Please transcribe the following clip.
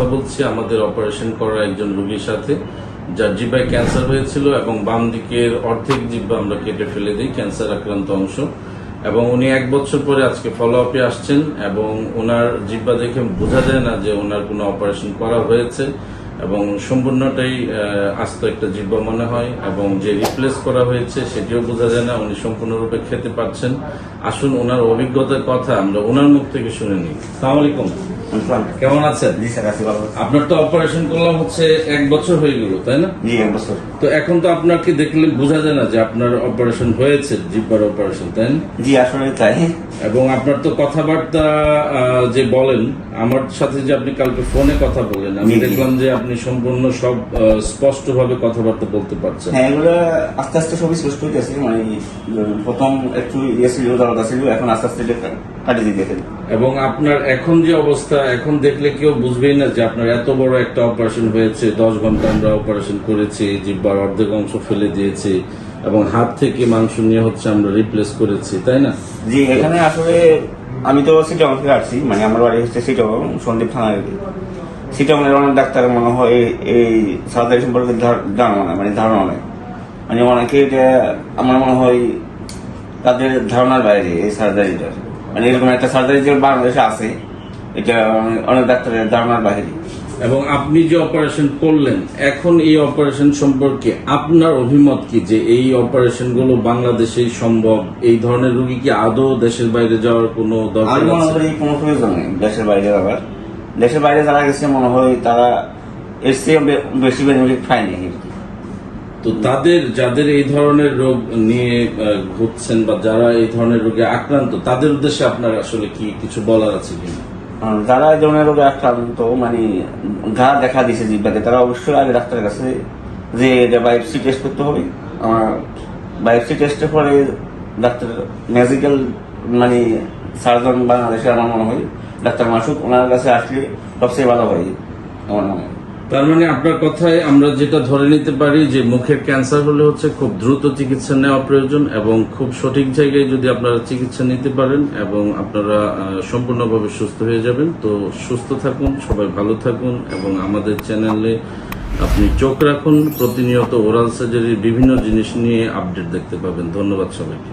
কথা বলছি আমাদের অপারেশন করা একজন রোগীর সাথে, যার জিহ্বায় ক্যান্সার হয়েছিল এবং বাম দিকের অর্ধেক জিহ্বা আমরা কেটে ফেলে দিই, ক্যান্সার আক্রান্ত অংশ। এবং উনি 1 বছর পরে আজকে ফলো আপে আসছেন এবং ওনার জিহ্বা দেখে বোঝা যায় না যে ওনার কোনো অপারেশন করা হয়েছে এবং সম্পূর্ণটাই আস্ত একটা জিহ্বা মনে হয়, এবং যে রিপ্লেস করা হয়েছে সেটিও বোঝা যায় না। উনি সম্পূর্ণরূপে খেতে পারছেন। আসুন ওনার অভিজ্ঞতার কথা আমরা ওনার মুখ থেকে শুনে নিই। আসসালামু আলাইকুম, কেমন আছেন? আপনার তো অপারেশন করলাম হচ্ছে 1 বছর হয়ে গেল, তাই না? জি 1 বছর। তো এখন তো আপনাকে দেখলে বোঝা যায় না যে আপনার অপারেশন হয়েছে, জিহ্বার অপারেশন, তাই না? জি আসলে তাই। এবং আপনার তো কথাবার্তা যে বলেন, আমার সাথে যে আপনি কালকে ফোনে কথা বলেন, আমি দেখলাম যে আপনি সম্পূর্ণ সব স্পষ্ট ভাবে কথাবার্তা বলতে পারছেন। হ্যাঁ, এগুলো আস্তে আস্তে সবই স্পষ্ট হইতেছে। মানে প্রথম একটু ছিল, জড়তা ছিল, এখন আস্তে আস্তে কাটিয়ে দিতেছেন। এবং আপনার এখন যে অবস্থা, এখন দেখলে কেউ বুঝবেই না যে আপনার এত বড় একটা অপারেশন হয়েছে। 10 ঘন্টা আমরা অপারেশন করেছি, জিহ্বার অর্ধেক অংশ ফেলে দিয়েছি এবং হাত থেকে মাংস নিয়ে হচ্ছে আমরা রিপ্লেস করেছি, তাই না? জি, এখানে আসলে আমি তো সিটং থেকে আসছি, মানে আমার বাড়ি হচ্ছে সিটং, সন্দীপ থানার। সিটংয়ের অনেক ডাক্তার মনে হয় এই সার্জারি সম্পর্কে ধারণা নেই, মানে অনেকে এটা আমার মনে হয় তাদের ধারণার বাইরে এই সার্জারিটা। মানে এরকম একটা সার্জারি যে বাংলাদেশে আছে, এটা অনেক ডাক্তারের ধারণার বাইরে। এবং আপনি যে অপারেশন করলেন, এখন এই অপারেশন সম্পর্কে আপনার অভিমত কি, যে এই অপারেশন গুলো বাংলাদেশেই সম্ভব? এই ধরনের রোগী কি আদৌ দেশের বাইরে যাওয়ার কোনো দরকার আছে? মনে করি কোনো প্রয়োজন নেই দেশের বাইরে যাওয়ার। দেশের বাইরে যারা গেছে মনে হয় তারা এর চেয়ে বেশি বেনিফিট পায়নি। তো যাদের এই ধরনের রোগ নিয়ে ভুগছেন বা যারা এই ধরনের রোগে আক্রান্ত, তাদের উদ্দেশ্যে আপনার আসলে কি কিছু বলার আছে কিনা? যারা এই ধরনের রোগে আক্রান্ত, মানে ঘা দেখা দিছে জিহ্বাতে, তারা অবশ্যই আগে ডাক্তারের কাছে যে এটা বায়োপসি টেস্ট করতে হবে। বায়োপসি টেস্টের পরে ডাক্তার মেডিকেল মানে সার্জন বাংলাদেশে আমার মনে হয় ডাক্তার মাসুক, ওনার কাছে আসলে সবচেয়ে ভালো হয় আমার মনে হয়। তার মানে আপনার কথায় আমরা যেটা ধরে নিতে পারি যে মুখের ক্যান্সার হলে হচ্ছে খুব দ্রুত চিকিৎসা নেওয়া প্রয়োজন এবং খুব সঠিক জায়গায় যদি আপনারা চিকিৎসা নিতে পারেন এবং আপনারা সম্পূর্ণভাবে সুস্থ হয়ে যাবেন। তো সুস্থ থাকুন, সবাই ভালো থাকুন এবং আমাদের চ্যানেলে আপনি চোখ রাখুন। প্রতিনিয়ত ওরাল সার্জারির বিভিন্ন জিনিস নিয়ে আপডেট দেখতে পাবেন। ধন্যবাদ সবাইকে।